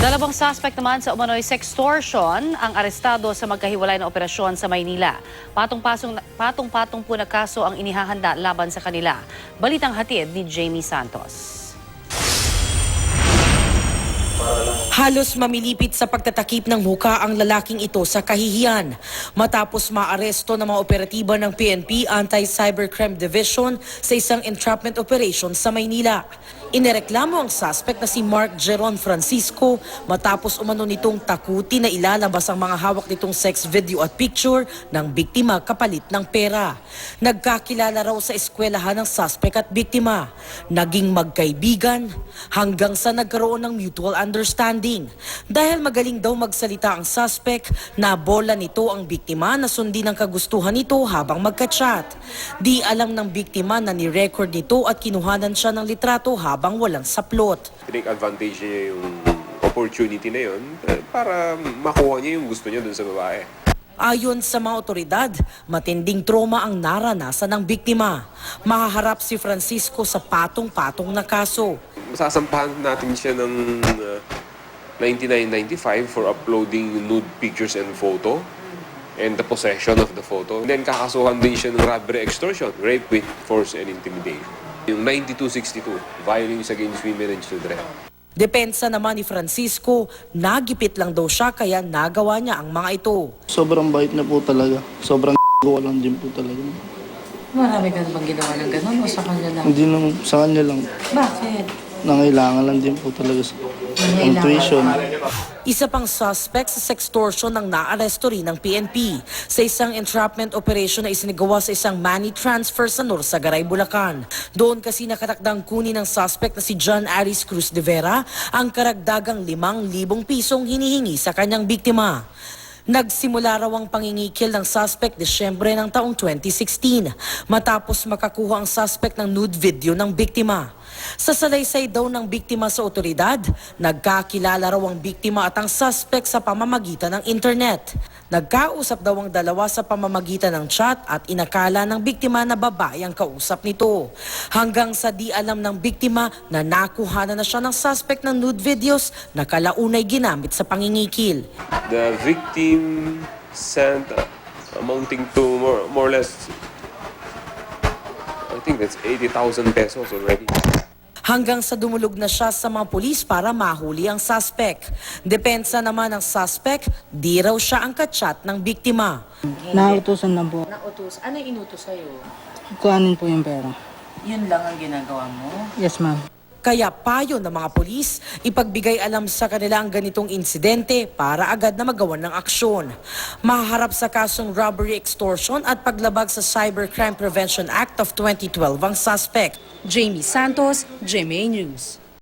Dalawang suspect naman sa umano'y sextortion ang arestado sa magkahiwalay na operasyon sa Maynila. Patong-patong po na kaso ang inihahanda laban sa kanila. Balitang hatid ni Jamie Santos. Halos mamilipit sa pagtatakip ng muka ang lalaking ito sa kahihiyan matapos maaresto ng mga operatiba ng PNP Anti-Cybercrime Division sa isang entrapment operation sa Maynila. Inireklamo ang suspect na si Mark Jeron Francisco matapos umano nitong takuti na ilalabas ang mga hawak nitong sex video at picture ng biktima kapalit ng pera. Nagkakilala raw sa eskwelahan ng suspect at biktima. Naging magkaibigan hanggang sa nagkaroon ng mutual understanding. Dahil magaling daw magsalita ang suspect, nabola nito ang biktima na sundin ang kagustuhan nito habang magka-chat. Di alam ng biktima na ni-record nito at kinuhanan siya ng litrato habang walang saplot. Take advantage niya yung opportunity na yun para makuha niya yung gusto niya dun sa babae. Ayon sa mga otoridad, matinding trauma ang naranasan ng biktima. Mahaharap si Francisco sa patong-patong na kaso. Masasampahan natin siya ng 9995 for uploading nude pictures and photo and the possession of the photo. And then kakasuhan din siya ng robbery extortion, rape with force and intimidation. Yung 9262, violence against women and children. Depensa naman ni Francisco, nagipit lang daw siya kaya nagawa niya ang mga ito. Sobrang bait na po talaga. Sobrang lang din po talaga. Marami ka bang ginawa ng gano'n o sa kanya lang? Hindi naman, sa kanya lang. Bakit? Nangailangan lang din po talaga sa tuition. Isa pang suspect sa sextortion ng naaresto rin ng PNP sa isang entrapment operation na isinigawa sa isang money transfer sa Norsagaray, Bulacan. Doon kasi nakatakdang kunin ng suspect na si John Aris Cruz de Vera ang karagdagang 5,000 pisong hinihingi sa kanyang biktima. Nagsimula raw ang pangingikil ng suspect Desyembre ng taong 2016 matapos makakuha ang suspect ng nude video ng biktima. Sa salaysay daw ng biktima sa otoridad, nagkakilala raw ang biktima at ang suspect sa pamamagitan ng internet. Nagkausap daw ang dalawa sa pamamagitan ng chat at inakala ng biktima na babae ang kausap nito. Hanggang sa di alam ng biktima na nakuha na siya ng suspect ng nude videos na kalaunay ginamit sa pangingikil. The victim sent amounting to more or less, I think that's 80,000 pesos already. Hanggang sa dumulog na siya sa mga pulis para mahuli ang suspect. Depensa naman ng suspect, di raw siya ang kachat ng biktima. Nautusan lang po. Nautos. Ano yung inutos sa'yo? Kuhanin po yung pera. Yun lang ang ginagawa mo? Yes, ma'am. Kaya payo ng mga pulis, ipagbigay alam sa kanila ang ganitong insidente para agad na magawan ng aksyon. Mahaharap sa kasong robbery extortion at paglabag sa Cybercrime Prevention Act of 2012 ang suspect. Jamie Santos, GMA News.